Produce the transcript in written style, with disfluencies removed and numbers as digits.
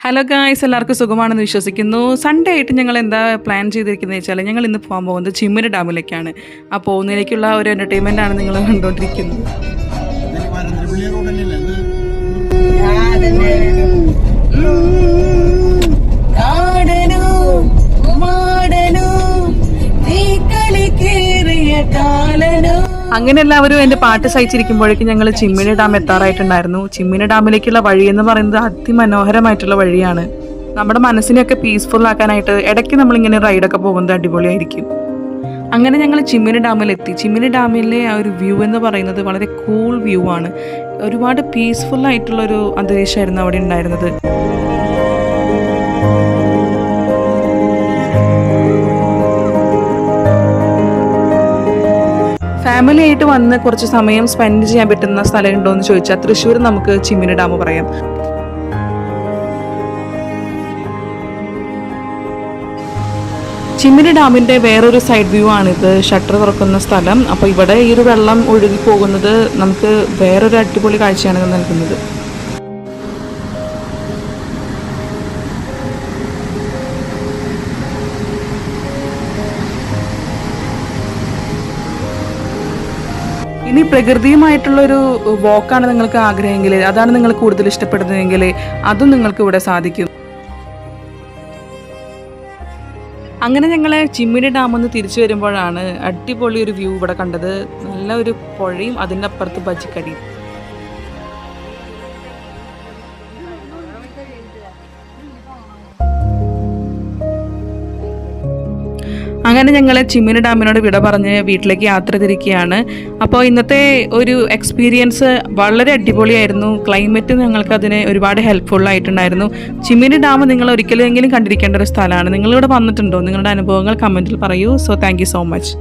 Hello guys, എല്ലാവർക്കും സുഖമാണെന്ന് വിശ്വസിക്കുന്നു. സൺഡേ ആയിട്ട് ഞങ്ങൾ എന്താ പ്ലാൻ ചെയ്തിരിക്കുന്നത് വെച്ചാൽ ഞങ്ങൾ ഇന്ന് പോകാൻ പോകുന്നത് ചിമ്മിനി ഡാമിലേക്കാണ്. ആ പോകുന്നതിലേക്കുള്ള ഒരു എൻ്റർടൈൻമെൻ്റ് ആണ് നിങ്ങൾ കണ്ടുകൊണ്ടിരിക്കുന്നത്. അങ്ങനെ എല്ലാവരും എൻ്റെ പാട്ട് സഹിച്ചിരിക്കുമ്പോഴേക്കും ഞങ്ങൾ ചിമ്മിനി ഡാം എത്താറായിട്ടുണ്ടായിരുന്നു. ചിമ്മിനി ഡാമിലേക്കുള്ള വഴി എന്ന് പറയുന്നത് അതിമനോഹരമായിട്ടുള്ള വഴിയാണ്. നമ്മുടെ മനസ്സിനെയൊക്കെ പീസ്ഫുൾ ആക്കാനായിട്ട് ഇടയ്ക്ക് നമ്മളിങ്ങനെ റൈഡൊക്കെ പോകുന്നത് അടിപൊളിയായിരിക്കും. അങ്ങനെ ഞങ്ങൾ ചിമ്മിനി ഡാമിലെത്തി. ചിമ്മിനി ഡാമിലെ ആ ഒരു വ്യൂ എന്ന് പറയുന്നത് വളരെ കൂൾ വ്യൂ ആണ്. ഒരുപാട് പീസ്ഫുൾ ആയിട്ടുള്ളൊരു അന്തരീക്ഷമായിരുന്നു അവിടെ ഉണ്ടായിരുന്നത്. ഫാമിലി ആയിട്ട് വന്ന് കുറച്ച് സമയം സ്പെൻഡ് ചെയ്യാൻ പറ്റുന്ന സ്ഥലം ഉണ്ടോ എന്ന് ചോദിച്ചാൽ തൃശ്ശൂർ നമുക്ക് ചിമ്മിനി ഡാം പറയാം. ചിമ്മിനി ഡാമിൻ്റെ വേറൊരു സൈഡ് വ്യൂ ആണിത്, ഷട്ടർ തുറക്കുന്ന സ്ഥലം. അപ്പോൾ ഇവിടെ ഈ ഒരു വെള്ളം ഒഴുകി പോകുന്നത് നമുക്ക് വേറൊരു അടിപൊളി കാഴ്ചയാണ് നൽകുന്നത്. ഇനി പ്രകൃതിയുമായിട്ടുള്ളൊരു വാക്കാണ് നിങ്ങൾക്ക് ആഗ്രഹമെങ്കിൽ, അതാണ് നിങ്ങൾ കൂടുതൽ ഇഷ്ടപ്പെടുന്നതെങ്കിൽ അതും നിങ്ങൾക്ക് ഇവിടെ സാധിക്കും. അങ്ങനെ ഞങ്ങൾ ചിമ്മിനി ഡാമിൽ തിരിച്ചു വരുമ്പോഴാണ് അടിപൊളി ഒരു വ്യൂ ഇവിടെ കണ്ടത്. നല്ല ഒരു പുഴയും അതിൻ്റെ അപ്പുറത്ത് ബജിക്കടിയും. അങ്ങനെ ഞങ്ങൾ ചിമ്മിനി ഡാമിനോട് വിട പറഞ്ഞ് വീട്ടിലേക്ക് യാത്ര തിരിക്കുകയാണ്. അപ്പോൾ ഇന്നത്തെ ഒരു എക്സ്പീരിയൻസ് വളരെ അടിപൊളിയായിരുന്നു. ക്ലൈമറ്റ് ഞങ്ങൾക്ക് അതിന് ഒരുപാട് ഹെൽപ്ഫുൾ ആയിട്ടുണ്ടായിരുന്നു. ചിമ്മിനി ഡാം നിങ്ങൾ ഒരിക്കലെങ്കിലും കണ്ടിരിക്കേണ്ട ഒരു സ്ഥലമാണ്. നിങ്ങളിവിടെ വന്നിട്ടുണ്ടോ? നിങ്ങളുടെ അനുഭവങ്ങൾ കമൻറ്റിൽ പറയൂ. So thank you so much.